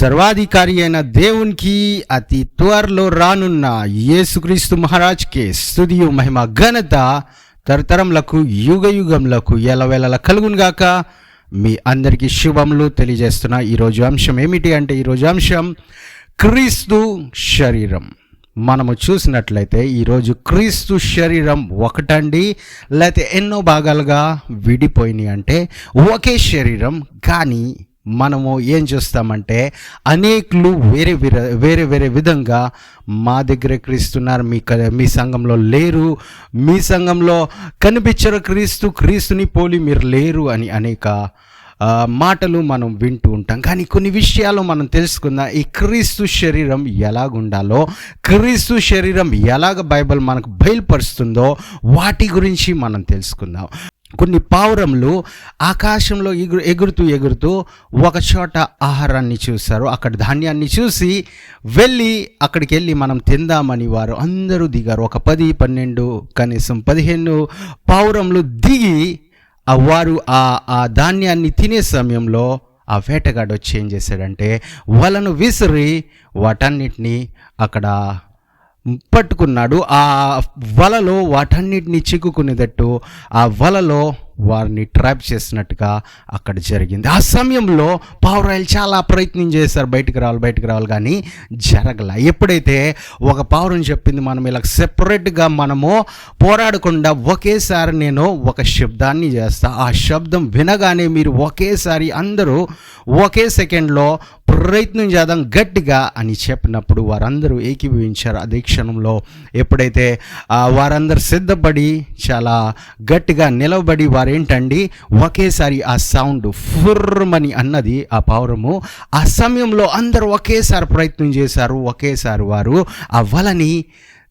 సర్వాధికారి అయిన దేవునికి అతి త్వరలో రానున్న యేసుక్రీస్తు మహారాజ్కే స్తుతియు మహిమ ఘనత తరతరములకు యుగ యుగములకు ఎల్లవేళలా కలుగునుగాక. మీ అందరికీ శుభములు తెలియజేస్తున్నా. ఈరోజు అంశం ఏమిటి అంటే, ఈరోజు అంశం క్రీస్తు శరీరం. మనము చూసినట్లయితే ఈరోజు క్రీస్తు శరీరం ఒకటండి, లేకపోతే ఎన్నో భాగాలుగా విడిపోయినాయి. అంటే ఒకే శరీరం, కానీ మనము ఏం చూస్తామంటే అనేకులు వేరే వేరే వేరే విధంగా మా దగ్గర క్రీస్తున్నారు, మీ సంఘంలో లేరు, మీ సంఘంలో కనిపించరు క్రీస్తుని పోలి మీరు లేరు అని అనేక మాటలు మనం వింటూ ఉంటాం. కానీ కొన్ని విషయాలు మనం తెలుసుకుందాం. ఈ క్రీస్తు శరీరం ఎలాగుండాలో, క్రీస్తు శరీరం ఎలాగ బైబిల్ మనకు బయలుపరుస్తుందో వాటి గురించి మనం తెలుసుకుందాం. కొన్ని పావురములు ఆకాశంలో ఎగురుతూ ఒక చోట ఆహారాన్ని చూశారు. అక్కడ ధాన్యాన్ని చూసి అక్కడికి వెళ్ళి మనం తిందామని వారు అందరూ దిగారు. ఒక 10, 12 కనీసం 15 పావురములు దిగి వారు ఆ ధాన్యాన్ని తినే సమయంలో ఆ వేటగాడు వచ్చి ఏం చేశాడంటే వలను విసిరి వాటన్నిటినీ అక్కడ పట్టుకున్నాడు. ఆ వలలో వాటన్నిటిని చిక్కుకునేటట్టు ఆ వలలో వారిని ట్రాప్ చేసినట్టుగా అక్కడ జరిగింది. ఆ సమయంలో పావురాయలు చాలా ప్రయత్నం చేశారు బయటికి రావాలి, కానీ జరగల. ఎప్పుడైతే ఒక పావురం చెప్పింది, మనం ఇలా సెపరేట్గా మనము పోరాడకుండా ఒకేసారి నేను ఒక శబ్దాన్ని చేస్తా, ఆ శబ్దం వినగానే మీరు ఒకేసారి అందరూ ఒకే సెకండ్లో ప్రయత్నం చేద్దాం గట్టిగా అని చెప్పినప్పుడు వారందరూ ఏకీభవించారు. అదే క్షణంలో ఎప్పుడైతే వారందరూ సిద్ధపడి చాలా గట్టిగా నిలబడి వారేంటండి ఒకేసారి ఆ సౌండ్ ఫుర్మని అన్నది ఆ పావురము. ఆ సమయంలో అందరూ ఒకేసారి ప్రయత్నం చేశారు. ఒకేసారి వారు ఆ వలని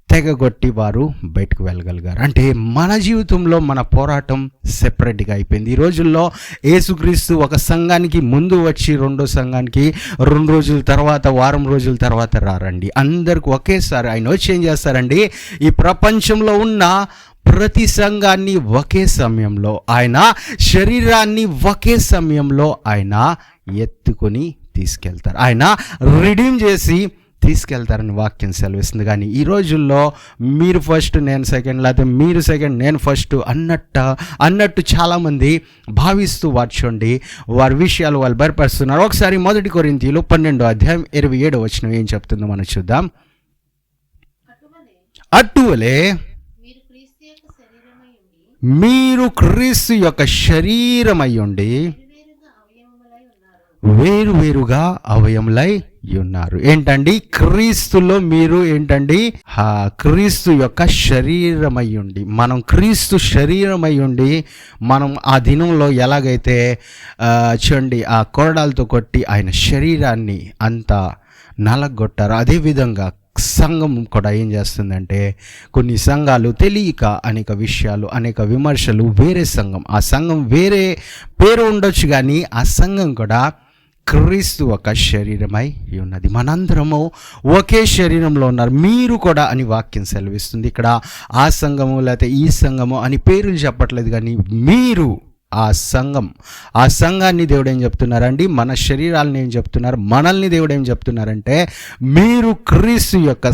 తెగగొట్టి వారు బయటకు వెళ్ళగలిగారు. అంటే మన జీవితంలో మన పోరాటం సెపరేట్గా అయిపోయింది. ఈ రోజుల్లో యేసుక్రీస్తు ఒక సంఘానికి ముందు వచ్చి రెండో సంఘానికి 2 రోజుల తర్వాత, వారం రోజుల తర్వాత రారండి. అందరికి ఒకేసారి ఆయన వచ్చి ఏం చేస్తారండి, ఈ ప్రపంచంలో ఉన్న ప్రతి సంఘాన్ని ఒకే సమయంలో, ఆయన శరీరాన్ని ఒకే సమయంలో ఆయన ఎత్తుకొని తీసుకెళ్తారు, ఆయన రిడీమ్ చేసి తీసుకెళ్తారని వాక్యం సెలవిస్తుంది. కానీ ఈ రోజుల్లో మీరు ఫస్ట్ నేను సెకండ్, లేకపోతే మీరు సెకండ్ నేను ఫస్ట్ అన్నట్టు చాలామంది భావిస్తూ చూడండి వారి విషయాలు వాళ్ళు బయటపరుస్తున్నారు. ఒకసారి 1 కొరింథీయులు 12వ అధ్యాయం 27వ వచనం ఏం చెప్తుందో మనం చూద్దాం. అటువలే మీరు క్రీస్తు యొక్క శరీరమై ఉండి వేరువేరుగా అవయములై ఉన్నారు. ఏంటండి, క్రీస్తులో మీరు ఏంటండి, క్రీస్తు యొక్క శరీరమై ఉండి, మనం క్రీస్తు శరీరమై ఉండి మనం ఆ దినంలో ఎలాగైతే చూడండి ఆ కొరడాలతో కొట్టి ఆయన శరీరాన్ని అంతా నలగొట్టారు, అదేవిధంగా సంఘం కూడా ఏం చేస్తుందంటే కొన్ని సంఘాలు తెలియక అనేక విషయాలు, అనేక విమర్శలు, వేరే సంఘం, ఆ సంఘం వేరే పేరు ఉండొచ్చు, కానీ ఆ సంఘం కూడా క్రీస్తు ఒక శరీరమై ఉన్నది. మనందరము ఒకే శరీరంలో ఉన్నారు, మీరు కూడా అని వాక్యం సెలవిస్తుంది. ఇక్కడ ఆ సంఘము లేకపోతే ఈ సంఘము అని పేర్లు చెప్పట్లేదు, కానీ మీరు ఆ సంఘాన్ని దేవుడు ఏం చెప్తున్నారండి, మన శరీరాలను ఏం చెప్తున్నారు, మనల్ని దేవుడు ఏం చెప్తున్నారంటే మీరు క్రీస్తు యొక్క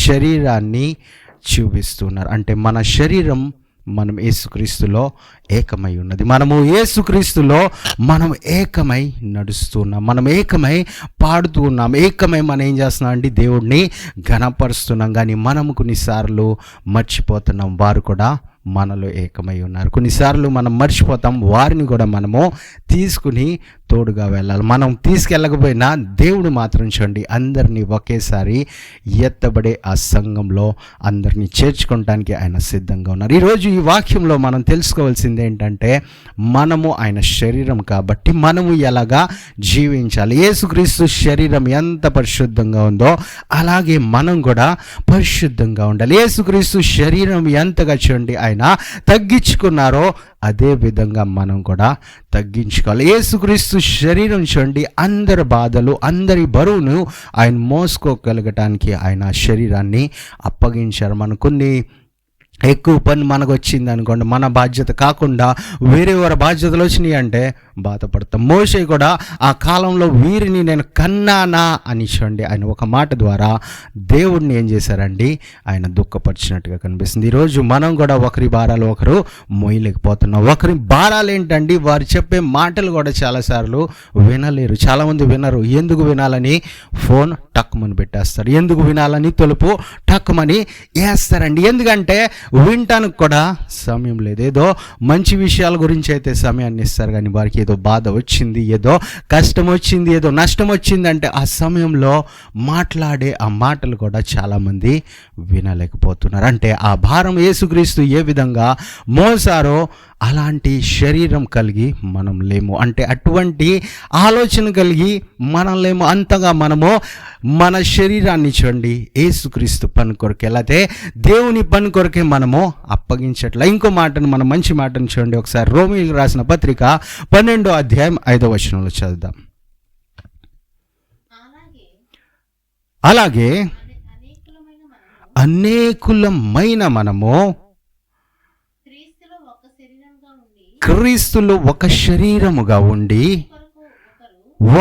శరీరాన్ని చూపిస్తున్నారు. అంటే మన శరీరం మనం యేసుక్రీస్తులో ఏకమై ఉన్నది. మనము యేసుక్రీస్తులో మనం ఏకమై నడుస్తున్నాం, మనం ఏకమై పాడుతూ ఉన్నాం, ఏకమై మనం ఏం చేస్తున్నాం అండి, దేవుడిని ఘనపరుస్తున్నాం. కానీ మనము కొన్నిసార్లు మర్చిపోతున్నాం, వారు కూడా మనలో ఏకమై ఉన్నారు. కొన్నిసార్లు మనం మర్చిపోతాం, వారిని కూడా మనము తీసుకుని తోడుగా వెళ్ళాలి. మనం తీసుకెళ్ళకపోయినా దేవుడు మాత్రం చూడండి అందరినీ ఒకేసారి ఎత్తబడే ఆ సంఘంలో అందరినీ చేర్చుకోవడానికి ఆయన సిద్ధంగా ఉన్నారు. ఈరోజు ఈ వాక్యంలో మనం తెలుసుకోవాల్సింది ఏంటంటే, మనము ఆయన శరీరం కాబట్టి మనము ఎలాగా జీవించాలి. యేసుక్రీస్తు శరీరం ఎంత పరిశుద్ధంగా ఉందో అలాగే మనం కూడా పరిశుద్ధంగా ఉండాలి. యేసుక్రీస్తు శరీరం ఎంతగా చూడండి ఆయన తగ్గించుకున్నారో అదే విధంగా మనం కూడా తగ్గించుకోవాలి. యేసుక్రీస్తు శరీరం చూడండి అందరి బాధలు, అందరి బరువును ఆయన మోసుకోగలగటానికి ఆయన శరీరాన్ని అప్పగించారు. మనం కొన్ని ఎక్కువ పని మనకు వచ్చింది అనుకోండి, మన బాధ్యత కాకుండా వేరే వారి బాధ్యతలు వచ్చినాయి అంటే బాధపడతాం. మోషే కూడా ఆ కాలంలో వీరిని నేను కన్నానా అని చూడండి ఆయన ఒక మాట ద్వారా దేవుడిని ఏం చేశారండి, ఆయన దుఃఖపరిచినట్టుగా కనిపిస్తుంది. ఈరోజు మనం కూడా ఒకరి భారాలు ఒకరు మోయలేకపోతున్నాం. ఒకరి భారాలు ఏంటండి, వారు చెప్పే మాటలు కూడా చాలాసార్లు వినలేరు. చాలామంది వినరు. ఎందుకు వినాలని ఫోన్ టక్కుమని పెట్టేస్తారు, ఎందుకు వినాలని తలుపు టక్కుమని వేస్తారండి. ఎందుకంటే వినటానికి కూడా సమయం లేదు. ఏదో మంచి విషయాల గురించి అయితే సమయాన్ని ఇస్తారు, కానీ వారికి ఏదో బాధ వచ్చింది, ఏదో కష్టం వచ్చింది, ఏదో నష్టం వచ్చిందంటే ఆ సమయంలో మాట్లాడే ఆ మాటలు కూడా చాలామంది వినలేకపోతున్నారు. అంటే ఆ భారం యేసుక్రీస్తు ఏ విధంగా మోసారో అలాంటి శరీరం కలిగి మనం లేము. అంటే అటువంటి ఆలోచన కలిగి మనం లేము. అంతగా మనము మన శరీరాన్ని చూడండి యేసుక్రీస్తు పని కొరకే, లేకపోతే దేవుని పని కొరకే మనము అప్పగించట్ల. ఇంకో మాటను, మనం మంచి మాటను చూడండి ఒకసారి. రోమీయులకు రాసిన పత్రిక 12వ అధ్యాయం 5వ వచనంలో చదువుదాం. అలాగే అనేకులమైన మనము క్రీస్తులో ఒక శరీరముగా ఉండి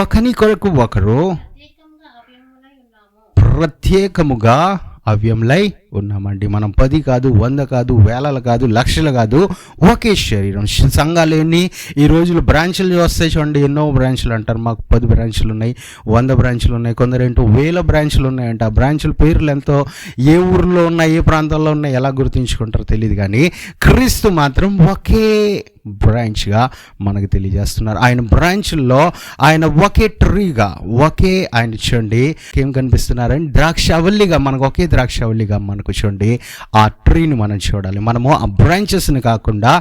ఒకని కొరకు ఒకరు ప్రత్యేకముగా అవ్యములై ఉన్నామండి. మనం 10 కాదు, 100 కాదు, వేలలు కాదు, లక్షలు కాదు, ఒకే శరీరం. సంఘాలు ఈ రోజులు బ్రాంచులు వస్తాయి చూడండి, ఎన్నో బ్రాంచులు అంటారు. మాకు 10 బ్రాంచులు ఉన్నాయి, 100 బ్రాంచులు ఉన్నాయి, కొందరేంటో 1000 బ్రాంచులు ఉన్నాయంట. ఆ బ్రాంచుల పేర్లు ఎంతో, ఏ ఊరిలో ఉన్నాయి, ఏ ప్రాంతంలో ఉన్నాయి, ఎలా గుర్తుంచుకుంటారో తెలియదు. కానీ క్రీస్తు మాత్రం ఒకే బ్రాంచ్గా మనకు తెలియజేస్తున్నారు. ఆయన బ్రాంచ్ల్లో ఆయన ఒకే ట్రీగా, ఒకే ఆయన చూడండి ఏం కనిపిస్తున్నారని ద్రాక్షవల్లిగా, మనకు ఒకే ద్రాక్షవల్లిగా మనకు చూడండి ఆ ట్రీని మనం చూడాలి. మనము ఆ బ్రాంచెస్ని కాకుండా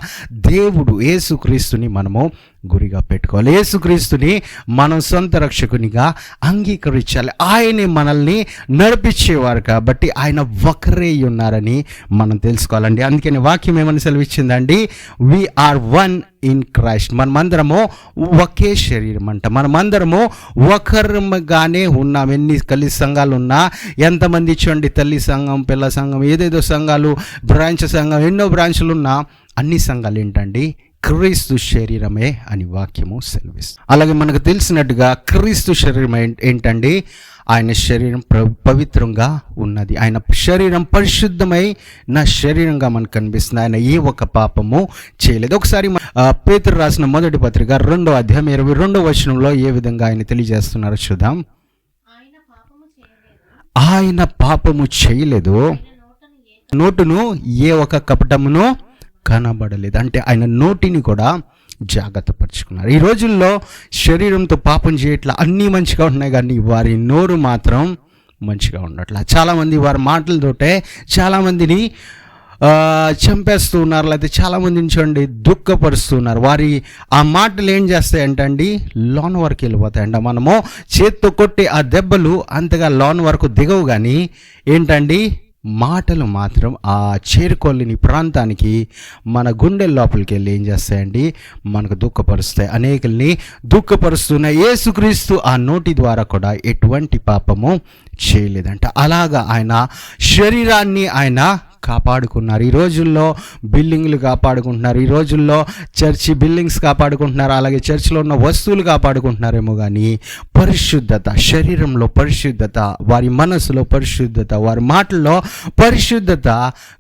దేవుడు యేసుక్రీస్తుని మనము గురిగా పెట్టుకోవాలి. యేసుక్రీస్తుని మనం సొంత రక్షకునిగా అంగీకరించాలి. ఆయనే మనల్ని నడిపించేవారు కాబట్టి ఆయన ఒకరే ఉన్నారని మనం తెలుసుకోవాలండి. అందుకని వాక్యం ఏమని సెలవిచ్చిందండి, we are one in Christ. మనమందరము ఒకే శరీరం అంట. మనమందరము ఒకరిగానే ఉన్నాం. ఎన్ని కలిసి సంఘాలు ఉన్నా, ఎంతమంది చూడండి, తల్లి సంఘం, పిల్ల సంఘం, ఏదేదో సంఘాలు, బ్రాంచ్ సంఘం, ఎన్నో బ్రాంచ్లు ఉన్నా, అన్ని సంఘాలు ఏంటండి, క్రీస్తు శరీరమే అని వాక్యము సెలవిస్తుంది. అలాగే మనకు తెలిసినట్టుగా క్రీస్తు శరీరం ఏంటండి, ఆయన శరీరం పవిత్రంగా ఉన్నది. ఆయన శరీరం పరిశుద్ధమై నా శరీరంగా మనకు కనిపిస్తుంది. ఆయన ఏ ఒక్క పాపము చేయలేదు. ఒకసారి పేతురు రాసిన మొదటి పత్రిక 2వ అధ్యాయం 22వ వచనంలో ఏ విధంగా ఆయన తెలియజేస్తున్నారో చూద్దాం. ఆయన పాపము చేయలేదు, నోటును ఏ ఒక కపటమును కనబడలేదు. అంటే ఆయన నోటిని కూడా జాగ్రత్త పరుచుకున్నారు. ఈ రోజుల్లో శరీరంతో పాపం చేయట్లా, అన్నీ మంచిగా ఉన్నాయి, కానీ వారి నోరు మాత్రం మంచిగా ఉండట్లా. చాలామంది వారి మాటలతోటే చాలామందిని చంపేస్తూ ఉన్నారు, లేకపోతే చాలామందిని చూడండి దుఃఖపరుస్తున్నారు. వారి ఆ మాటలు ఏం చేస్తాయంటండి, లోన్ వరకు వెళ్ళిపోతాయంట. మనము చేత్తో కొట్టే ఆ దెబ్బలు అంతగా లోన్ వరకు దిగవు, కానీ ఏంటండి మాటలు మాత్రం ఆ చేరుకోలేని ప్రాంతానికి, మన గుండె లోపలికి వెళ్ళి ఏం చేస్తాయండి, మనకు దుఃఖపరుస్తాయి. అనేకుల్ని దుఃఖపరుస్తున్న యేసుక్రీస్తు ఆ నోటి ద్వారా కూడా ఎటువంటి పాపము చేయలేదంట. అలాగా ఆయన శరీరాన్ని ఆయన కాపాడుకున్నారు. ఈ రోజుల్లో బిల్డింగ్లు కాపాడుకుంటున్నారు, ఈ రోజుల్లో చర్చి బిల్డింగ్స్ కాపాడుకుంటున్నారు, అలాగే చర్చిలో ఉన్న వస్తువులు కాపాడుకుంటున్నారేమో, కానీ పరిశుద్ధత, శరీరంలో పరిశుద్ధత, వారి మనసులో పరిశుద్ధత, వారి మాటల్లో పరిశుద్ధత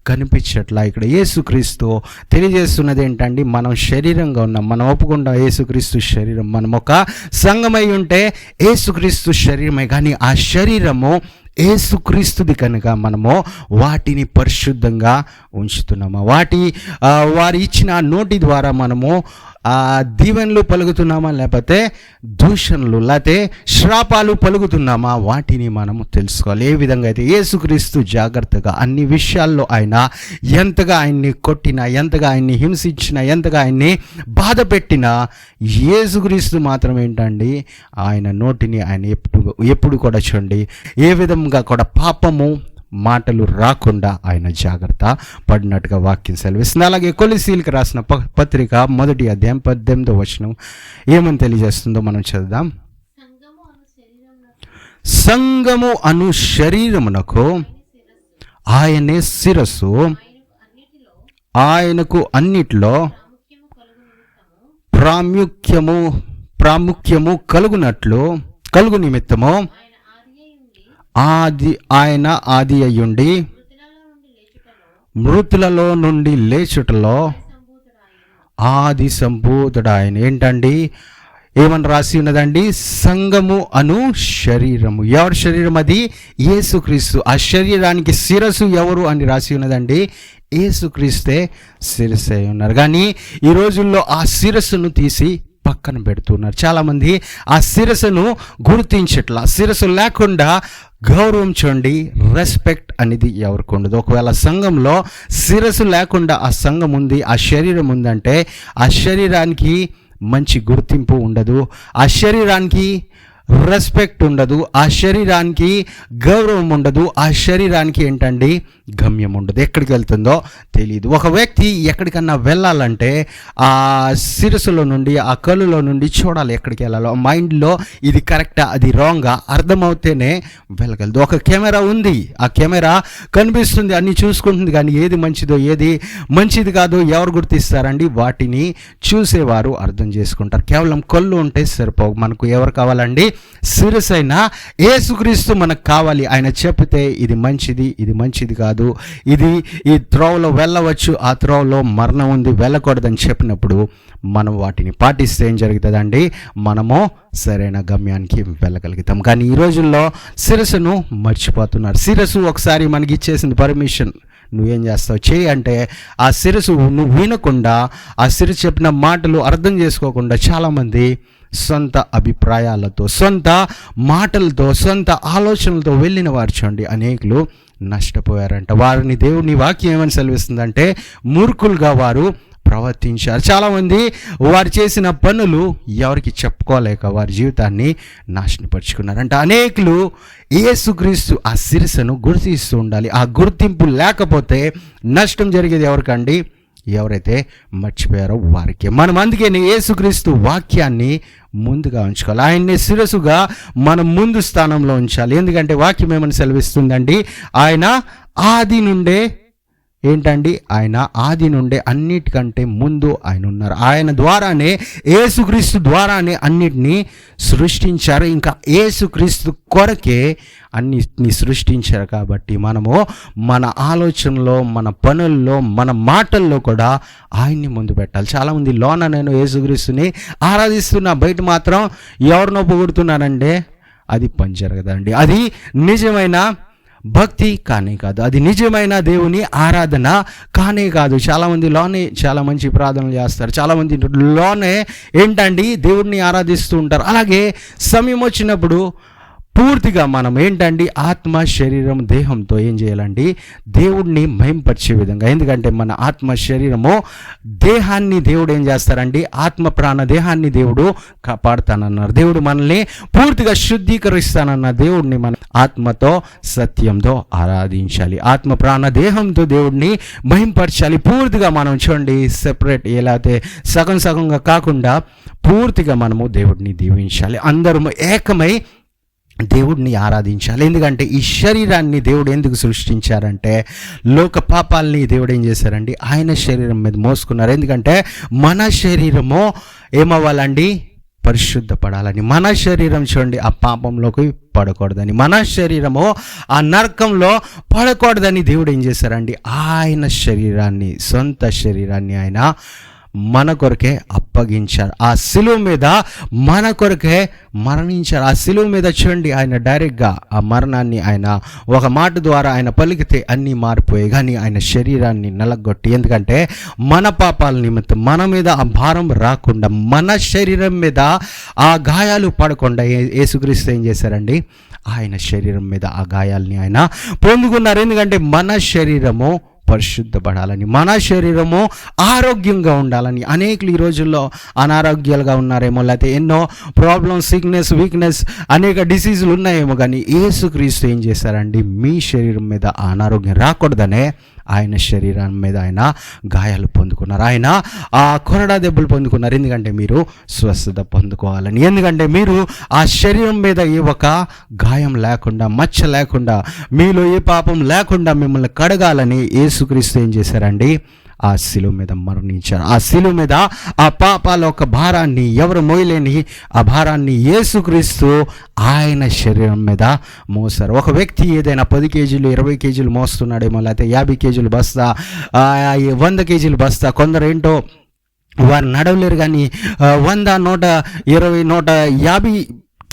కనిపించట్లా. ఇక్కడ యేసుక్రీస్తు తెలియజేస్తున్నది ఏంటండి, మనం శరీరంగా ఉన్నాం, మనం ఒప్పుకుంటాం యేసుక్రీస్తు శరీరం, మనం ఒక సంఘమై ఉంటే యేసుక్రీస్తు శరీరమే, కానీ ఆ శరీరము యేసుక్రీస్తుది కనుక మనము వాటిని పరిశుద్ధంగా ఉంచుతున్నాము. వారి ఇచ్చిన నోటి ద్వారా మనము దీవెనలు పలుకుతున్నామా, లేకపోతే దూషణలు, లేకపోతే శ్రాపాలు పలుకుతున్నామా, వాటిని మనము తెలుసుకోవాలి. ఏ విధంగా అయితే యేసుక్రీస్తు జాగ్రత్తగా అన్ని విషయాల్లో ఆయన ఎంతగా ఆయన్ని కొట్టినా, ఎంతగా ఆయన్ని హింసించినా, ఎంతగా ఆయన్ని బాధ పెట్టినా, యేసుక్రీస్తు మాత్రం ఏంటండి, ఆయన నోటిని ఆయన ఎప్పుడు కూడా చూడండి ఏ విధంగా కూడా పాపము మాటలు రాకుండా ఆయన జాగ్రత్త పడినట్టుగా వాక్యం సెలవిస్తుంది. అలాగే కొలస్సీలకు రాసిన పత్రిక 1వ అధ్యాయం 18వ వచనం ఏమని తెలియజేస్తుందో మనం చదువుదాం. సంఘము అను శరీరమునకు ఆయనే శిరస్సు, ఆయనకు అన్నిట్లో ప్రాముఖ్యము కలుగు నిమిత్తము ఆయన ఆది అయ్యుండి మృతులలో నుండి లేచుటలో ఆది సంభూతుడు ఆయన. ఏంటండి ఏమని రాసి ఉన్నదండి? సంఘము అను శరీరము. ఎవరి శరీరం అది? యేసుక్రీస్తు. ఆ శరీరానికి శిరస్సు ఎవరు అని రాసి ఉన్నదండి? యేసుక్రీస్తే శిరస్సు అయి ఉన్నారు. కానీ ఈ రోజుల్లో ఆ శిరస్సును తీసి పక్కన పెడుతున్నారు. చాలామంది ఆ శిరస్సును గుర్తించట్లా. శిరస్సు లేకుండా గౌరవం చూడండి, రెస్పెక్ట్ అనేది ఎవరికి ఉండదు. ఒకవేళ సంఘంలో శిరస్సు లేకుండా ఆ సంఘం ఉంది, ఆ శరీరం ఉందంటే ఆ శరీరానికి మంచి గుర్తింపు ఉండదు, ఆ శరీరానికి రెస్పెక్ట్ ఉండదు, ఆ శరీరానికి గౌరవం ఉండదు, ఆ శరీరానికి ఏంటండి గమ్యం ఉండదు. ఎక్కడికి వెళ్తుందో తెలియదు. ఒక వ్యక్తి ఎక్కడికన్నా వెళ్ళాలంటే ఆ శిరస్సులో నుండి, ఆ కళ్ళులో నుండి చూడాలి ఎక్కడికి వెళ్ళాలో. మైండ్లో ఇది కరెక్టా అది రాంగా అర్థమవుతేనే వెళ్ళగలదు. ఒక కెమెరా ఉంది, ఆ కెమెరా కనిపిస్తుంది, అన్నీ చూసుకుంటుంది, కానీ ఏది మంచిదో ఏది మంచిది కాదో ఎవరు గుర్తిస్తారండి? వాటిని చూసేవారు అర్థం చేసుకుంటారు. కేవలం కళ్ళు ఉంటే సరిపోవు. మనకు ఎవరు కావాలండి? శిరసైన యేసుక్రీస్తు మనకు కావాలి. ఆయన చెప్తే ఇది మంచిది, ఇది మంచిది కాదు, ఇది ఈ త్రోవలో వెళ్ళవచ్చు, ఆ త్రోవలో మరణం ఉంది, వెళ్ళకూడదని చెప్పినప్పుడు మనం వాటిని పాటిస్తే ఏం జరుగుతుందండి? మనము సరైన గమ్యానికి వెళ్ళగలుగుతాం. కానీ ఈ రోజుల్లో శిరస్సును మర్చిపోతున్నారు. శిరస్సు ఒకసారి మనకి ఇచ్చేసింది పర్మిషన్, నువ్వేం చేస్తావు చేయి అంటే ఆ శిరస్సు నువ్వు వినకుండా, ఆ శిరస్సు చెప్పిన మాటలు అర్థం చేసుకోకుండా చాలామంది సొంత అభిప్రాయాలతో, సొంత మాటలతో, సొంత ఆలోచనలతో వెళ్ళిన వారు చూడండి అనేకులు నష్టపోయారంట. వారిని దేవుని వాక్యం ఏమని సెలవిస్తుందంటే మూర్ఖులుగా వారు ప్రవర్తించారు. చాలామంది వారు చేసిన పనులు ఎవరికి చెప్పుకోలేక వారి జీవితాన్ని నాశనపరుచుకున్నారంట. అనేకులు యేసుక్రీస్తు ఆ శిరస్సును గుర్తిస్తూ ఉండాలి. ఆ గుర్తింపు లేకపోతే నష్టం జరిగేది ఎవరికండి? ఎవరైతే మర్చిపోయారో వారికి. మనం అందుకే యేసుక్రీస్తు వాక్యాన్ని ముందుగా ఉంచుకోవాలి. ఆయన్ని శిరస్సుగా మనం ముందు స్థానంలో ఉంచాలి. ఎందుకంటే వాక్యం ఏమని సెలవిస్తుందండి? ఆయన ఆది నుండే ఏంటండి? ఆయన ఆది నుండే అన్నిటికంటే ముందు ఆయన ఉన్నారు. ఆయన ద్వారానే, యేసుక్రీస్తు ద్వారానే అన్నిటినీ సృష్టించారు. ఇంకా యేసుక్రీస్తు కొరకే అన్నిటినీ సృష్టించారు. కాబట్టి మనము మన ఆలోచనలో, మన పనుల్లో, మన మాటల్లో కూడా ఆయన్ని ముందు పెట్టాలి. చాలామంది లోన నేను యేసుక్రీస్తుని ఆరాధిస్తున్నా, బయట మాత్రం ఎవరినో పొగుడుతున్నానంటే అది పని జరగదండి. అది నిజమైన భక్తి కానే కాదు, అది నిజమైన దేవుని ఆరాధన కానే కాదు. చాలామంది లోనే చాలా మంచి ప్రార్థనలు చేస్తారు, చాలామంది లోనే ఏంటండి దేవుడిని ఆరాధిస్తూ ఉంటారు. అలాగే సమయం వచ్చినప్పుడు పూర్తిగా మనం ఏంటండి ఆత్మ, శరీరం, దేహంతో ఏం చేయాలండి? దేవుడిని మహింపరిచే విధంగా. ఎందుకంటే మన ఆత్మ, శరీరము, దేహాన్ని దేవుడు ఏం చేస్తారండి? ఆత్మ, ప్రాణ, దేహాన్ని దేవుడు కాపాడుతానన్నారు. దేవుడు మనల్ని పూర్తిగా శుద్ధీకరిస్తానన్న దేవుడిని మన ఆత్మతో, సత్యంతో ఆరాధించాలి. ఆత్మ, ప్రాణ, దేహంతో దేవుడిని మహింపరచాలి. పూర్తిగా మనం చూడండి సెపరేట్, ఎలా అయితే సగం సగంగా కాకుండా పూర్తిగా మనము దేవుడిని దీవించాలి. అందరము ఏకమై దేవుడిని ఆరాధించాలి. ఎందుకంటే ఈ శరీరాన్ని దేవుడు ఎందుకు సృష్టించారంటే లోక పాపాలని దేవుడు ఏం చేశారండి? ఆయన శరీరం మీద మోసుకున్నారు. ఎందుకంటే మన శరీరము ఏమవ్వాలండి? పరిశుద్ధపడాలని. మన శరీరం చూడండి ఆ పాపంలోకి పడకూడదని, మన శరీరము ఆ నరకంలో పడకూడదని దేవుడు ఏం చేశారండి? ఆయన శరీరాన్ని, సొంత శరీరాన్ని ఆయన మన కొరకే అప్పగించారు. ఆ శిలువ మీద మన కొరకే మరణించారు. ఆ శిలువ మీద చూడండి ఆయన డైరెక్ట్గా ఆ మరణాన్ని ఆయన ఒక మాట ద్వారా ఆయన పలికితే అన్నీ మారిపోయాయి. కానీ ఆయన శరీరాన్ని నలగొట్టి, ఎందుకంటే మన పాపాల నిమిత్తం మన మీద ఆ భారం రాకుండా, మన శరీరం మీద ఆ గాయాలు పడకుండా యేసుక్రీస్తు ఏం చేశారండి? ఆయన శరీరం మీద ఆ గాయాలని ఆయన పొందుకున్నారు. ఎందుకంటే మన శరీరము పరిశుద్ధపడాలని, మన శరీరము ఆరోగ్యంగా ఉండాలని. అనేకులు ఈ రోజుల్లో అనారోగ్యాలుగా ఉన్నారేమో, లేకపోతే ఎన్నో ప్రాబ్లమ్స్, సిక్నెస్, వీక్నెస్, అనేక డిసీజులు ఉన్నాయేమో. కానీ యేసుక్రీస్తు ఏం చేశారండి? మీ శరీరం మీద అనారోగ్యం రాకూడదనే ఆయన శరీరం మీద ఆయన గాయాలు పొందుకున్నారు. ఆయన ఆ కొరడా దెబ్బలు పొందుకున్నారు. ఎందుకంటే మీరు స్వస్థత పొందుకోవాలని, ఎందుకంటే మీరు ఆ శరీరం మీద ఏ ఒక గాయం లేకుండా, మచ్చ లేకుండా, మీలో ఏ పాపం లేకుండా మిమ్మల్ని కడగాలని యేసుక్రీస్తు ఏం చేశారండి? ఆ శిలువ మీద మరణించారు. ఆ శిలువ మీద ఆ పాపాల ఒక భారాన్ని ఎవరు మోయలేని ఆ భారాన్ని యేసుక్రీస్తు ఆయన శరీరం మీద మోసారు. ఒక వ్యక్తి ఏదైనా 10 కేజీలు 20 కేజీలు మోస్తున్నాడేమో, లేకపోతే 50 కేజీలు బస్తా, 100 కేజీలు బస్తా, కొందరు ఏంటో వారు నడవలేరు కానీ 100, 120, 150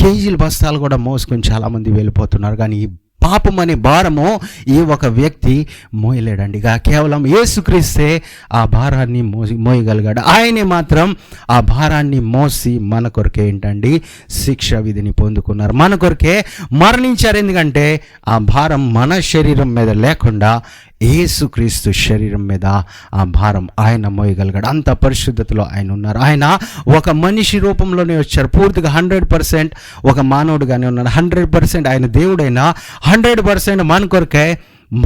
కేజీల బస్తాలు కూడా మోసుకొని చాలామంది వెళ్ళిపోతున్నారు. కానీ ఈ పాపం అనే భారము ఈ ఒక వ్యక్తి మోయలేడండి. కేవలం యేసుక్రీస్తే ఆ భారాన్ని మోయగలిగాడు. ఆయనే మాత్రం ఆ భారాన్ని మోసి మన కొరకే ఏంటండి శిక్ష విధిని పొందుకున్నారు, మన కొరకే మరణించారు. ఎందుకంటే ఆ భారం మన శరీరం మీద లేకుండా యేసుక్రీస్తు శరీరం మీద ఆ భారం ఆయన మోయగలిగాడు. అంత పరిశుద్ధతలో ఆయన ఉన్నారు. ఆయన ఒక మనిషి రూపంలోనే వచ్చారు. పూర్తిగా 100% ఒక మానవుడిగానే ఉన్నారు. 100% ఆయన దేవుడైనా 100% మన కొరకే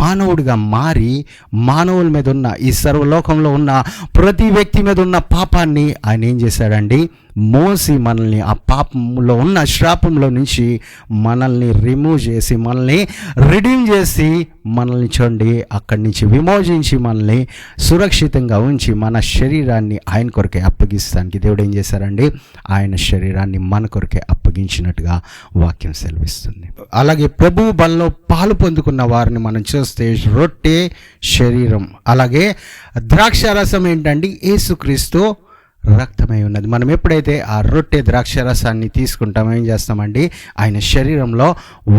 మానవుడిగా మారి మానవుల మీద ఉన్న ఈ సర్వలోకంలో ఉన్న ప్రతి వ్యక్తి మీద ఉన్న పాపాన్ని ఆయన ఏం చేశాడండి మోసి మనల్ని ఆ పాపంలో ఉన్న శాపంలో నుంచి మనల్ని రిమూవ్ చేసి మనల్ని రిడీమ్ చేసి మనల్ని చూడండి అక్కడి నుంచి విమోచించి మనల్ని సురక్షితంగా ఉంచి మన శరీరాన్ని ఆయన కొరకే అప్పగిస్తానికి దేవుడు ఏం చేశారండి ఆయన శరీరాన్ని మన కొరకే అప్పగించినట్టుగా వాక్యం సెలవిస్తుంది. అలాగే ప్రభు బలలో పాలు పొందుకున్న వారిని మనం చూస్తే రొట్టె శరీరం, అలాగే ద్రాక్షారసం ఏంటండి యేసుక్రీస్తు రక్తమై ఉన్నది. మనం ఎప్పుడైతే ఆ రొట్టె ద్రాక్షారసాన్ని తీసుకుంటామో ఏం చేస్తామండి ఆయన శరీరంలో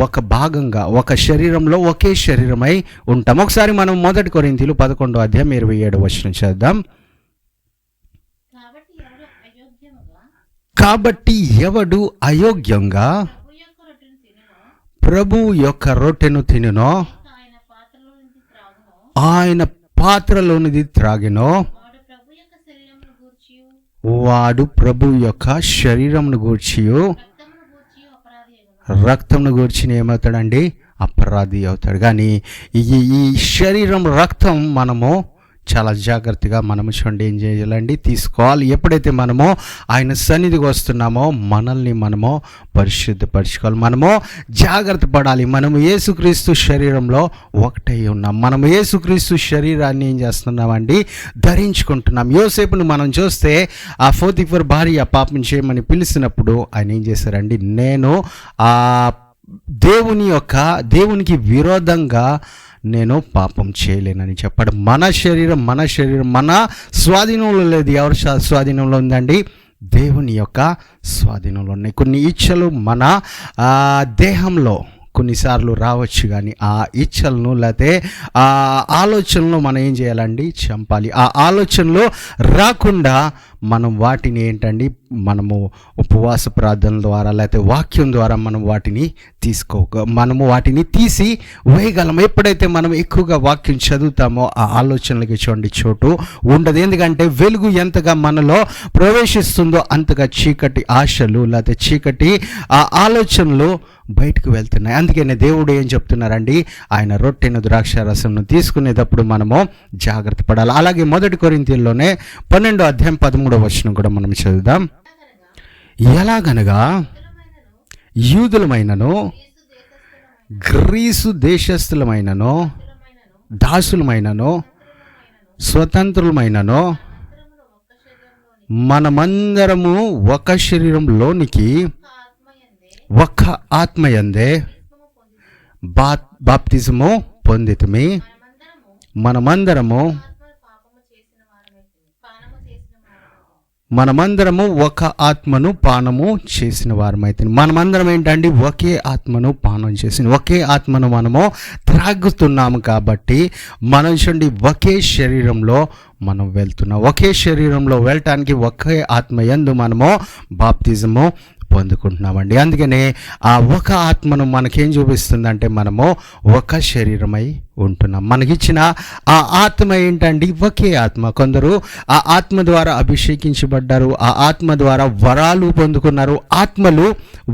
ఒక భాగంగా, ఒక శరీరంలో ఒకే శరీరమై ఉంటాం. ఒకసారి మనం 1 కొరింథీయులు 11వ అధ్యాయం 27వ వచనం చదువుదాం. కాబట్టి ఎవడు అయోగ్యంగా ప్రభు యొక్క రొట్టెను తినునో ఆయన పాత్రలోనిది త్రాగినో వాడు ప్రభు యొక్క శరీరంను గూర్చియు రక్తంను గూర్చి ఏమవుతాడండి అపరాధి అవుతాడు. కానీ ఈ శరీరం రక్తం మనము చాలా జాగ్రత్తగా మనము చూడండి ఏం చేయాలండి తీసుకోవాలి. ఎప్పుడైతే మనము ఆయన సన్నిధికి వస్తున్నామో మనల్ని మనము పరిశుద్ధపరచుకోవాలి, మనము జాగ్రత్త పడాలి. మనము యేసుక్రీస్తు శరీరంలో ఒకటై ఉన్నాం. మనము యేసుక్రీస్తు శరీరాన్ని ఏం చేస్తున్నామండి ధరించుకుంటున్నాం. యోసేపును మనం చూస్తే ఆ పోతీఫర్ భార్య పాపం చేయమని పిలిచినప్పుడు ఆయన ఏం చేశారండి నేను ఆ దేవునికి విరోధంగా నేను పాపం చేయలేనని చెప్పాడు. మన శరీరం మన స్వాధీనంలో లేదు. ఎవరి స్వాధీనంలో ఉందండి దేవుని యొక్క స్వాధీనంలో ఉన్నాయి. కొన్ని ఇచ్చలు మన దేహంలో కొన్నిసార్లు రావచ్చు, కానీ ఆ ఇచ్చలను లేకపోతే ఆ ఆలోచనలు మనం ఏం చేయాలండి చంపాలి. ఆ ఆలోచనలు రాకుండా మనం వాటిని ఏంటండి మనము ఉపవాస ప్రార్థనల ద్వారా లేకపోతే వాక్యం ద్వారా మనం వాటిని తీసి వేయగలం. ఎప్పుడైతే మనం ఎక్కువగా వాక్యం చదువుతామో ఆ ఆలోచనలకి చూడండి చోటు ఉండదు. ఎందుకంటే వెలుగు ఎంతగా మనలో ప్రవేశిస్తుందో అంతగా చీకటి ఆశలు లేకపోతే చీకటి ఆ ఆలోచనలు బయటకు వెళ్తున్నాయి. అందుకనే దేవుడు ఏం చెప్తున్నారండి ఆయన రొట్టెను ద్రాక్షారసంను తీసుకునేటప్పుడు మనము జాగ్రత్త పడాలి. అలాగే 1 కొరింథీయుల్లోనే 12వ అధ్యాయం 13వ వచనం కూడా మనం చదువుదాం. ఎలాగనగా యూదులమైనను గ్రీసు దేశస్థులమైనను దాసులమైనను స్వతంత్రులమైనను మనమందరము ఒక శరీరంలోనికి ఒక్క ఆత్మయందే బాప్తిజము పొందితిమి. మనమందరము ఒక ఆత్మను పానము చేసిన వారమైతే మనమందరం ఏంటండి ఒకే ఆత్మను పానం చేసిన ఒకే ఆత్మను మనము త్రాగుతున్నాము. కాబట్టి మనం చూడండి ఒకే శరీరంలో మనం వెళ్తున్నాం. ఒకే శరీరంలో వెళ్ళటానికి ఒకే ఆత్మ యందు మనము బాప్తిజము పొందుకుంటున్నామండి. అందుకనే ఆ ఒక ఆత్మను మనకేం చూపిస్తుందంటే మనము ఒక శరీరమై ఉంటున్నాం. మనకిచ్చిన ఆ ఆత్మ ఏంటండి ఒకే ఆత్మ. కొందరు ఆ ఆత్మ ద్వారా అభిషేకించబడ్డారు, ఆ ఆత్మ ద్వారా వరాలు పొందుకున్నారు. ఆత్మలు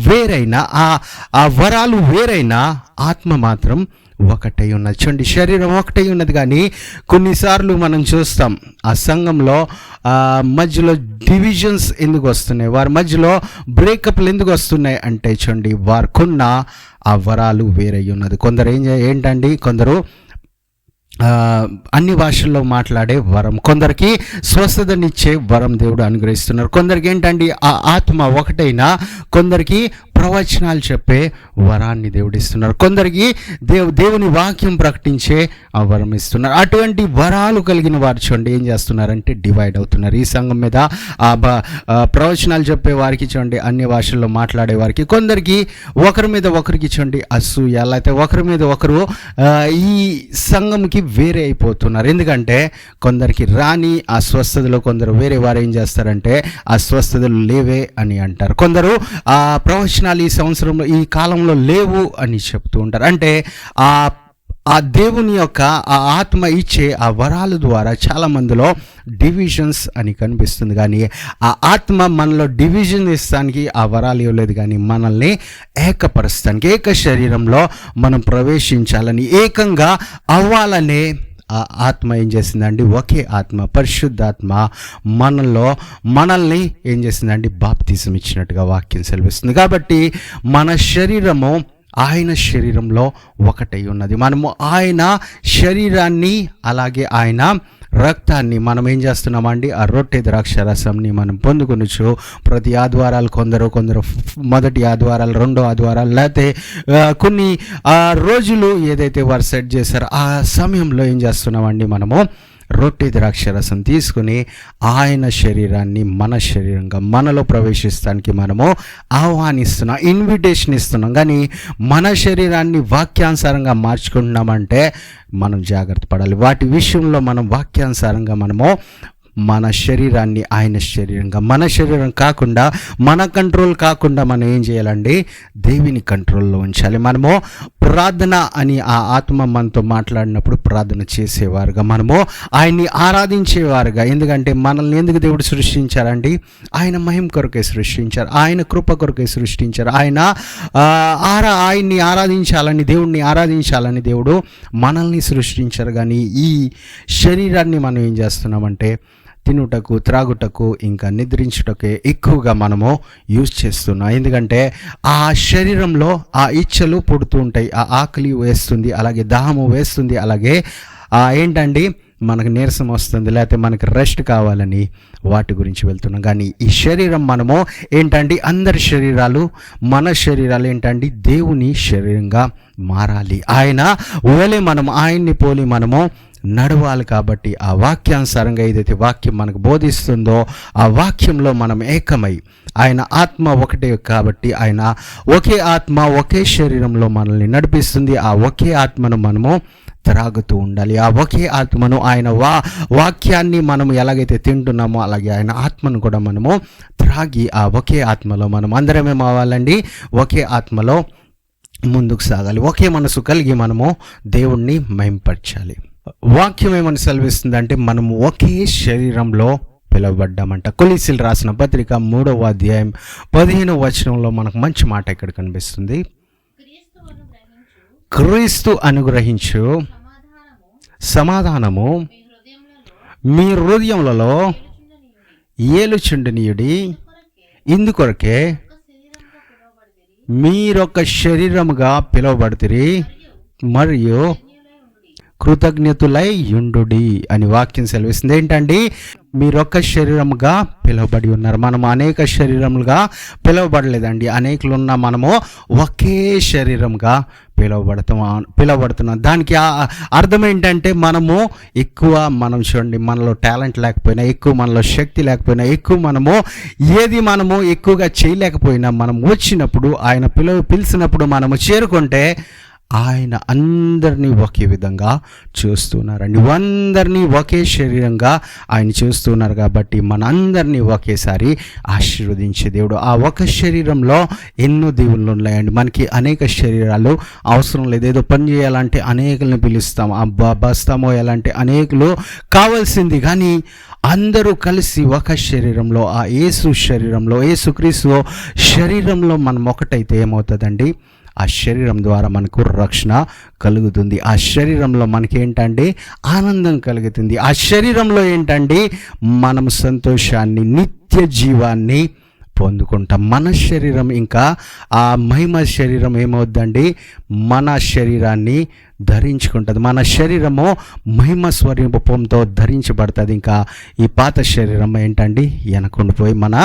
వేరైనా ఆ వరాలు వేరైనా ఆత్మ మాత్రం ఒకటై ఉన్నది. చూడండి శరీరం ఒకటై ఉన్నది, కానీ కొన్నిసార్లు మనం చూస్తాం ఆ సంఘంలో మధ్యలో డివిజన్స్ ఎందుకు వస్తున్నాయి, వారి మధ్యలో బ్రేకప్లు ఎందుకు వస్తున్నాయి అంటే చూడండి వారికున్న ఆ వరాలు వేరై ఉన్నది. కొందరు ఏంటండి కొందరు అన్ని భాషల్లో మాట్లాడే వరం, కొందరికి స్వస్థతనిచ్చే వరం దేవుడు అనుగ్రహిస్తున్నారు. కొందరికి ఏంటండి ఆ ఆత్మ ఒకటైనా కొందరికి ప్రవచనాలు చెప్పే వరాన్ని దేవుడు ఇస్తున్నారు. కొందరికి దేవుని వాక్యం ప్రకటించే ఆ వరం ఇస్తున్నారు. అటువంటి వరాలు కలిగిన వారు చూడండి ఏం చేస్తున్నారంటే డివైడ్ అవుతున్నారు. ఈ సంఘం మీద ప్రవచనాలు చెప్పే వారికి చూడండి, అన్ని భాషల్లో మాట్లాడే వారికి, కొందరికి ఒకరి మీద ఒకరికి చూడండి అసూయ, లేకపోతే ఒకరి మీద ఒకరు ఈ సంఘంకి వేరే అయిపోతున్నారు. ఎందుకంటే కొందరికి రాని ఆ స్వస్థతలో కొందరు వేరే వారు ఏం చేస్తారంటే ఆ స్వస్థతలు లేవే అని అంటారు. కొందరు ఆ ప్రవచనాలు ఈ సంవత్సరంలో ఈ కాలంలో లేవు అని చెప్తూ ఉంటారు. అంటే ఆ దేవుని యొక్క ఆ ఆత్మ ఇచ్చే ఆ వరాల ద్వారా చాలా మందిలో డివిజన్స్ అని కనిపిస్తుంది. కానీ ఆ ఆత్మ మనలో డివిజన్ ఇస్తానికి ఆ వరాలు ఇవ్వలేదు, కానీ మనల్ని ఏకపరుస్తానికి, ఏక శరీరంలో మనం ప్రవేశించాలని, ఏకంగా అవ్వాలనే ఆ ఆత్మ ఏం చేసిందండి, ఒకే ఆత్మ పరిశుద్ధాత్మ మనల్ని ఏం చేసిందండి, బాప్తిజం ఇచ్చినట్టుగా వాక్యం సెలవిస్తుంది. కాబట్టి మన శరీరము ఆయన శరీరంలో ఒకటై ఉన్నది. మనము ఆయన శరీరాన్ని అలాగే ఆయన రక్తాన్ని మనం ఏం చేస్తున్నామండి, ఆ రొట్టె ద్రాక్ష రసంని మనం పొందుకొనొచ్చు. ప్రతి ఆదివారాలు కొందరు మొదటి ఆదివారాలు, రెండో ఆదివారాలు, లేకపోతే కొన్ని రోజులు ఏదైతే వారు సెట్ చేశారో ఆ సమయంలో ఏం చేస్తున్నామండి, మనము రొట్టె ద్రాక్షరసం తీసుకుని ఆయన శరీరాన్ని మన శరీరంగా మనలో ప్రవేశిస్తానికి మనము ఆహ్వానిస్తున్నాం, ఇన్విటేషన్ ఇస్తున్నాం. కానీ మన శరీరాన్ని వాక్యానుసారంగా మార్చుకుంటున్నామంటే మనం జాగ్రత్త పడాలి. వాటి విషయంలో మనం వాక్యానుసారంగా మనము మన శరీరాన్ని ఆయన శరీరంగా, మన శరీరం కాకుండా, మన కంట్రోల్ కాకుండా మనం ఏం చేయాలండి, దేవుని కంట్రోల్లో ఉంచాలి. మనము ప్రార్థన అని ఆ ఆత్మ మనతో మాట్లాడినప్పుడు ప్రార్థన చేసేవారుగా, మనము ఆయన్ని ఆరాధించేవారుగా. ఎందుకంటే మనల్ని ఎందుకు దేవుడు సృష్టించారండి, ఆయన మహిమ కొరకే సృష్టించారు, ఆయన కృప కొరకే సృష్టించారు. ఆయన్ని ఆరాధించాలని, దేవుణ్ణి ఆరాధించాలని దేవుడు మనల్ని సృష్టించారు. కానీ ఈ శరీరాన్ని మనం ఏం చేస్తున్నామంటే తినుటకు, త్రాగుటకు, ఇంకా నిద్రించుటకే ఎక్కువగా మనము యూజ్ చేస్తున్నాం. ఎందుకంటే ఆ శరీరంలో ఆ ఇచ్చలు పుడుతూ ఉంటాయి, ఆ ఆకలి వేస్తుంది, అలాగే దాహము వేస్తుంది, అలాగే ఏంటండి మనకు నీరసం వస్తుంది, లేకపోతే మనకి రెస్ట్ కావాలని వాటి గురించి వెళ్తున్నాం. కానీ ఈ శరీరం మనము ఏంటండి, అందరి శరీరాలు, మన శరీరాలు ఏంటండి దేవుని శరీరంగా మారాలి. ఆయన్ని పోలి మనము నడవాలి. కాబట్టి ఆ వాక్యానుసారంగా ఏదైతే వాక్యం మనకు బోధిస్తుందో ఆ వాక్యంలో మనం ఏకమై, ఆయన ఆత్మ ఒకటే కాబట్టి ఆయన ఒకే ఆత్మ ఒకే శరీరంలో మనల్ని నడిపిస్తుంది. ఆ ఒకే ఆత్మను మనము త్రాగుతూ ఉండాలి. ఆ ఒకే ఆత్మను, ఆయన వాక్యాన్ని మనము ఎలాగైతే తింటున్నామో అలాగే ఆయన ఆత్మను కూడా మనము త్రాగి ఆ ఒకే ఆత్మలో మనం అందరమే అవ్వాలండి, ఒకే ఆత్మలో ముందుకు సాగాలి. ఒకే మనసు కలిగి మనము దేవుణ్ణి మహింపరచాలి. వాక్యం ఏమని సెలవిస్తుంది అంటే మనము ఒకే శరీరంలో పిలువబడ్డామంట. కొలీసీలు రాసిన పత్రిక 3వ అధ్యాయం 15వ వచనంలో మనకు మంచి మాట ఇక్కడ కనిపిస్తుంది. క్రీస్తు అనుగ్రహించు సమాధానము మీ హృదయములలో ఏలుచుండనీయుడి, ఇందుకొరకే మీరొక శరీరముగా పిలువబడితిరి మరియు కృతజ్ఞతులై యుండుడి అని వాక్యం సెలవిస్తుంది. ఏంటండి, మీరొక్క శరీరముగా పిలువబడి ఉన్నారు. మనము అనేక శరీరములుగా పిలువబడలేదండి, అనేకులు ఉన్న మనము ఒకే శరీరంగా పిలువబడుతున్నాం. దానికి అర్థం ఏంటంటే మనం చూడండి, మనలో టాలెంట్ లేకపోయినా, ఎక్కువ మనలో శక్తి లేకపోయినా, మనము ఎక్కువగా చేయలేకపోయినా, మనం వచ్చినప్పుడు ఆయన పిలిచినప్పుడు మనము చేరుకుంటే ఆయన అందరినీ ఒకే విధంగా చూస్తున్నారండి. అందరినీ ఒకే శరీరంగా ఆయన చూస్తున్నారు. కాబట్టి మనందరినీ ఒకేసారి ఆశీర్వదించే దేవుడు. ఆ ఒక శరీరంలో ఎన్నో దేవుళ్ళు ఉన్నాయండి. మనకి అనేక శరీరాలు అవసరం లేదు. ఏదో పని చేయాలంటే అనేకులను పిలుస్తాం, బస్తామో ఎలాంటి అనేకులు కావాల్సింది. కానీ అందరూ కలిసి ఒక శరీరంలో, ఆ యేసు శరీరంలో, యేసుక్రీస్తు శరీరంలో మనం ఒకటైతే ఏమవుతుందండి, ఆ శరీరం ద్వారా మనకు రక్షణ కలుగుతుంది. ఆ శరీరంలో మనకేంటండి, ఆనందం కలుగుతుంది. ఆ శరీరంలో ఏంటండి, మనం సంతోషాన్ని, నిత్య జీవాన్ని పొందుకుంటాం. మన శరీరం ఇంకా ఆ మహిమ శరీరం ఏమవుద్దండి, మన శరీరాన్ని ధరించుకుంటుంది. మన శరీరము మహిమ స్వరూపంతో ధరించబడుతుంది. ఇంకా ఈ పాత శరీరం ఏంటండి, వెనకుండిపోయి మన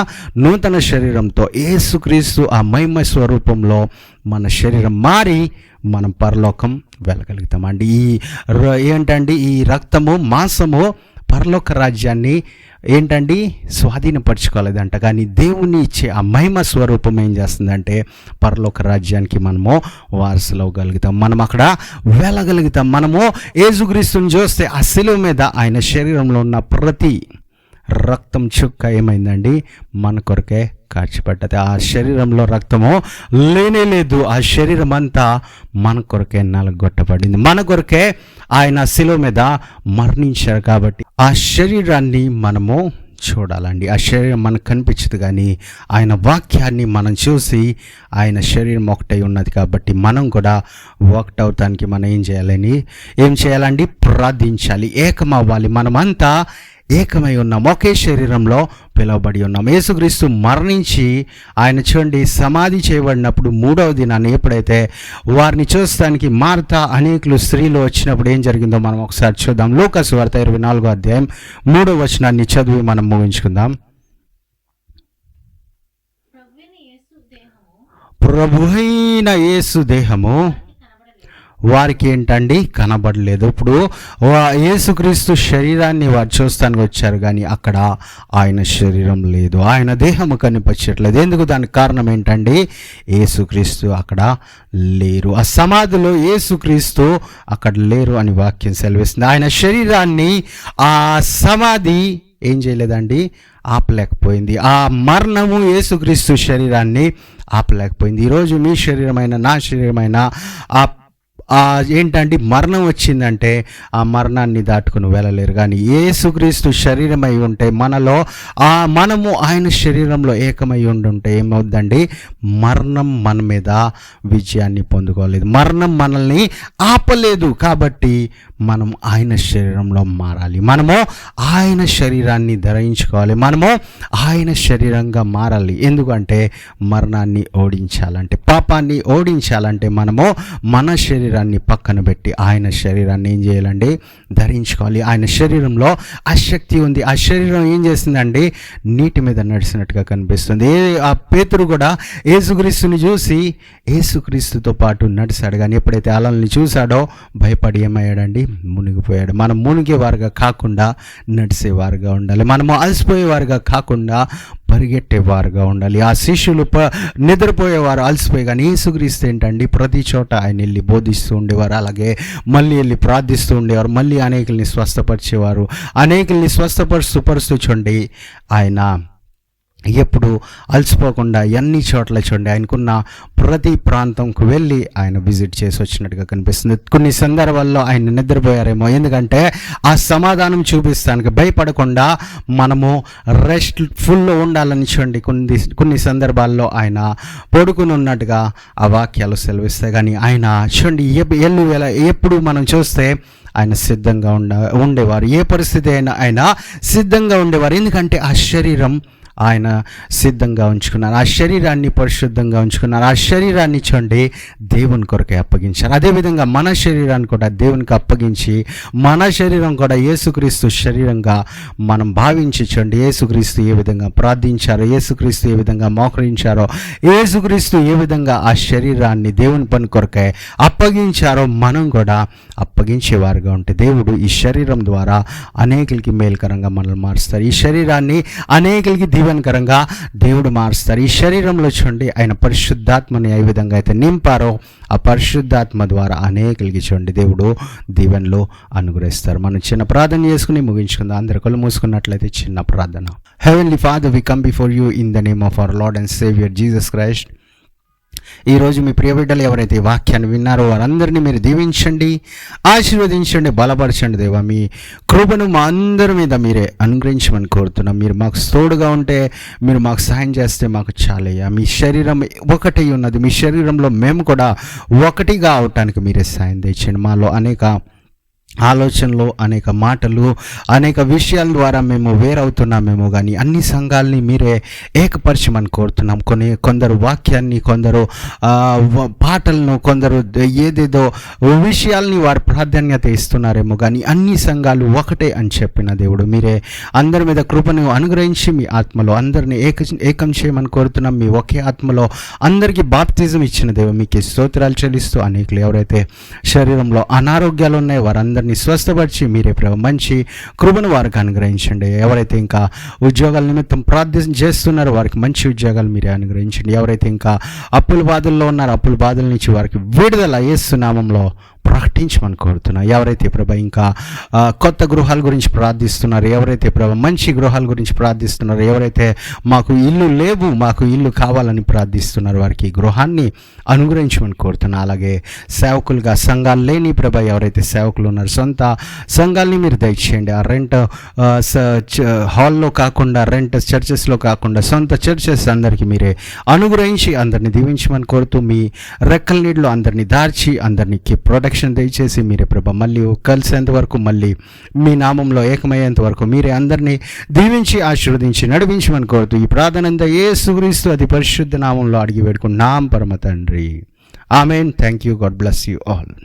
నూతన శరీరంతో యేసుక్రీస్తు ఆ మహిమ స్వరూపంలో మన శరీరం మారి మనం పరలోకం వెళ్ళగలుగుతామండి. ఏంటండి, ఈ రక్తము మాంసము పరలోక రాజ్యాన్ని ఏంటండి స్వాధీనపరచుకోలేదంట. కానీ దేవుని ఇచ్చే ఆ మహిమ స్వరూపం ఏం చేస్తుందంటే పరలోక రాజ్యానికి మనము వారసులు అవ్వగలుగుతాం, మనం అక్కడ వెళ్ళగలుగుతాం. మనము యేసుక్రీస్తుని చూస్తే ఆ శిలువ మీద ఆయన శరీరంలో ఉన్న ప్రతి రక్తం చుక్క ఏమైందండి, మన కొరకే కార్చిపడ్డది. ఆ శరీరంలో రక్తము లేనే లేదు, ఆ శరీరం అంతా మన కొరకే నలగొట్టబడింది. మన కొరకే ఆయన శిలువ మీద మరణించారు. కాబట్టి ఆ శరీరాన్ని మనము చూడాలండి. ఆ శరీరం మనకు కనిపించదు, కానీ ఆయన వాక్యాన్ని మనం చూసి ఆయన శరీరం ఒకటై ఉన్నది కాబట్టి మనం కూడా ఒకటవటానికి మనం ఏం చేయాలండి, ప్రార్థించాలి, ఏకమవ్వాలి. మనమంతా ఏకమై ఉన్నాం, ఒకే శరీరంలో పిలువబడి ఉన్నాం. యేసుక్రీస్తు మరణించి ఆయన చూడండి సమాధి చేయబడినప్పుడు 3వ దినాన్ని ఎప్పుడైతే వారిని చూస్తానికి మార్తా అనేకులు స్త్రీలు వచ్చినప్పుడు ఏం జరిగిందో మనం ఒకసారి చూద్దాం. లూకా సువార్త 24వ అధ్యాయం 3వ వచనాన్ని చదివి మనం ముగించుకుందాం. ప్రభువైన యేసు దేహము వారికి ఏంటండి కనబడలేదు. ఇప్పుడు యేసుక్రీస్తు శరీరాన్ని వారు చూస్తానికి వచ్చారు, కానీ అక్కడ ఆయన శరీరం లేదు, ఆయన దేహము కనిపించట్లేదు. ఎందుకు? దానికి కారణం ఏంటండి, యేసుక్రీస్తు అక్కడ లేరు. ఆ సమాధిలో యేసుక్రీస్తు అక్కడ లేరు అని వాక్యం సెలవిస్తుంది. ఆయన శరీరాన్ని ఆ సమాధి ఏం చేయలేదండి, ఆపలేకపోయింది. ఆ మరణము యేసుక్రీస్తు శరీరాన్ని ఆపలేకపోయింది. ఈరోజు మీ శరీరమైన నా శరీరమైన ఏంటంటే మరణం వచ్చిందంటే ఆ మరణాన్ని దాటుకుని వెళ్ళలేరు. కానీ యేసుక్రీస్తు శరీరమై ఉంటే మనము ఆయన శరీరంలో ఏకమై ఉండుంటే ఏమవుద్దండి, మరణం మన మీద విజయాన్ని పొందుకోలేదు, మరణం మనల్ని ఆపలేదు. కాబట్టి మనం ఆయన శరీరంలో మారాలి, మనము ఆయన శరీరాన్ని ధరించుకోవాలి, మనము ఆయన శరీరంగా మారాలి. ఎందుకంటే మరణాన్ని ఓడించాలంటే, పాపాన్ని ఓడించాలంటే మనము మన శరీరాన్ని పక్కన పెట్టి ఆయన శరీరాన్ని ఏం చేయాలండి, ధరించుకోవాలి. ఆయన శరీరంలో ఆ శక్తి ఉంది. ఆ శరీరం ఏం చేస్తుందండి, నీటి మీద నడిచినట్టుగా కనిపిస్తుంది. ఆ పేతురు కూడా యేసుక్రీస్తుని చూసి యేసుక్రీస్తుతో పాటు నడిచాడు, కానీ ఎప్పుడైతే అలల్ని చూశాడో భయపడి ఏమయ్యాడండి, మునిగిపోయాడు. మనం మునిగేవారుగా కాకుండా నడిచేవారుగా ఉండాలి, మనము అలసిపోయేవారుగా కాకుండా పరిగెట్టేవారుగా ఉండాలి. ఆ శిష్యులు నిద్రపోయేవారు అలసిపోయి, కానీ యేసుక్రీస్తు ఏంటండి ప్రతి చోట ఆయన వెళ్ళి బోధిస్తూ ఉండేవారు, అలాగే మళ్ళీ వెళ్ళి ప్రార్థిస్తూ ఉండేవారు, మళ్ళీ అనేకుల్ని స్వస్థపరిచేవారు. అనేకుల్ని స్వస్థపరుస్తూ చూడండి ఆయన ఎప్పుడు అలసిపోకుండా అన్ని చోట్ల చూడండి ఆయనకున్న ప్రతి ప్రాంతంకు వెళ్ళి ఆయన విజిట్ చేసి వచ్చినట్టుగా కనిపిస్తుంది. కొన్ని సందర్భాల్లో ఆయన నిద్రపోయారేమో, ఎందుకంటే ఆ సమాధానం చూపిస్తానికి భయపడకుండా మనము రెస్ట్ ఫుల్లో ఉండాలని చూడండి కొన్ని సందర్భాల్లో ఆయన పడుకుని ఉన్నట్టుగా ఆ వాక్యాలు సెలవిస్తాయి. కానీ ఆయన చూడండి ఎప్పుడు మనం చూస్తే ఆయన సిద్ధంగా ఉండేవారు, ఏ పరిస్థితి అయినా ఆయన సిద్ధంగా ఉండేవారు. ఎందుకంటే ఆ శరీరం ఆయన సిద్ధంగా ఉంచుకున్నారు, ఆ శరీరాన్ని పరిశుద్ధంగా ఉంచుకున్నారు, ఆ శరీరాన్ని చూడండి దేవుని కొరకే అప్పగించారు. అదేవిధంగా మన శరీరాన్ని కూడా దేవునికి అప్పగించి మన శరీరం కూడా యేసుక్రీస్తు శరీరంగా మనం భావించి చూడండి యేసుక్రీస్తు ఏ విధంగా ప్రార్థించారో, యేసుక్రీస్తు ఏ విధంగా మోకరించారో, యేసుక్రీస్తు ఏ విధంగా ఆ శరీరాన్ని దేవుని పని కొరకే అప్పగించారో మనం కూడా అప్పగించేవారుగా ఉంటే దేవుడు ఈ శరీరం ద్వారా అనేకులకి మేలుకరంగా మనల్ని మారుస్తారు. ఈ శరీరాన్ని అనేకులకి దీవెనకరంగా దేవుడు మారుస్తారు. ఈ శరీరంలో చూడండి ఆయన పరిశుద్ధాత్మని ఏ విధంగా అయితే నింపారో ఆ పరిశుద్ధాత్మ ద్వారా అనేకులకి చూడండి దేవుడు దీవెనలు అనుగ్రహిస్తారు. మనం చిన్న ప్రార్థన చేసుకుని ముగించుకుందాం. అందరి కళ్ళు మూసుకున్నట్లయితే చిన్న ప్రార్థన. Heavenly father, we come before you in the name of our lord and saviour Jesus Christ. ఈరోజు మీ ప్రియ బిడ్డలు ఎవరైతే వాక్యాన్ని విన్నారో వారందరినీ మీరు దీవించండి, ఆశీర్వదించండి, బలపరచండి. దేవా మీ కృపను మా అందరి మీద మీరే అనుగ్రహించమని కోరుతున్నాం. మీరు మాకు తోడుగా ఉంటే, మీరు మాకు సహాయం చేస్తే మాకు చాలయ్యా. మీ శరీరం ఒకటి ఉన్నది, మీ శరీరంలో మేము కూడా ఒకటిగా అవటానికి మీరే సహాయం తెచ్చండి. మాలో అనేక ఆలోచనలు, అనేక మాటలు, అనేక విషయాల ద్వారా మేము వేరవుతున్నామేమో కానీ అన్ని సంఘాలని మీరే ఏకపరచమని కోరుతున్నాం. కొందరు వాక్యాన్ని, కొందరు పాటలను, కొందరు ఏదేదో విషయాల్ని వారు ప్రాధాన్యత ఇస్తున్నారేమో కానీ అన్ని సంఘాలు ఒకటే అని చెప్పిన దేవుడు, మీరే అందరి మీద కృపను అనుగ్రహించి మీ ఆత్మలో అందరినీ ఏకం చేయమని కోరుతున్నాం. మీ ఒకే ఆత్మలో అందరికీ బాప్తిజం ఇచ్చిన దేవుడు మీకే స్తోత్రాలు చెల్లిస్తూ, అనేకులు ఎవరైతే శరీరంలో అనారోగ్యాలు ఉన్నాయో వారందరినీ స్వస్థపరిచి మీరే ప్రభు మంచి కృపను వారికి అనుగ్రహించండి. ఎవరైతే ఇంకా ఉద్యోగాల నిమిత్తం ప్రార్థన చేస్తున్నారో వారికి మంచి ఉద్యోగాలు మీరే అనుగ్రహించండి. ఎవరైతే ఇంకా అప్పుల బాధల్లో ఉన్నారో అప్పుల బాధల నుంచి వారికి విడుదల యేసు నామములో ప్రకటించమని కోరుతున్నా. ఎవరైతే ప్రభు ఇంకా కొత్త గృహాల గురించి ప్రార్థిస్తున్నారు, ఎవరైతే ప్రభు మంచి గృహాల గురించి ప్రార్థిస్తున్నారు, ఎవరైతే మాకు ఇల్లు లేవు, మాకు ఇల్లు కావాలని ప్రార్థిస్తున్నారు, వారికి గృహాన్ని అనుగ్రహించమని కోరుతున్నా. అలాగే సేవకులుగా సంఘాలు లేని ప్రభు ఎవరైతే సేవకులు ఉన్నారో సొంత సంఘాలని మీరు దయచేయండి. ఆ రెంట్ హాల్లో కాకుండా, రెంట్ చర్చెస్లో కాకుండా సొంత చర్చెస్ అందరికీ మీరే అనుగ్రహించి అందరినీ దీవించమని కోరుతూ, మీ రెక్కల నీళ్ళు అందరినీ దార్చి అందరినీ ప్రొటెక్షన్ దయచేసి మీరే ప్రభ మళ్ళీ కలిసేంత వరకు, మళ్ళీ మీ నామంలో ఏకమయ్యేంత వరకు మీరే అందరినీ దీవించి ఆశీర్వదించి నడిపించమని కోరుతూ ఈ ప్రార్థనంతా యేసుక్రీస్తు అతి పరిశుద్ధ నామంలో అడిగి వేడుకున్నాం పరమ తండ్రి. Amen. Thank you. God bless you all.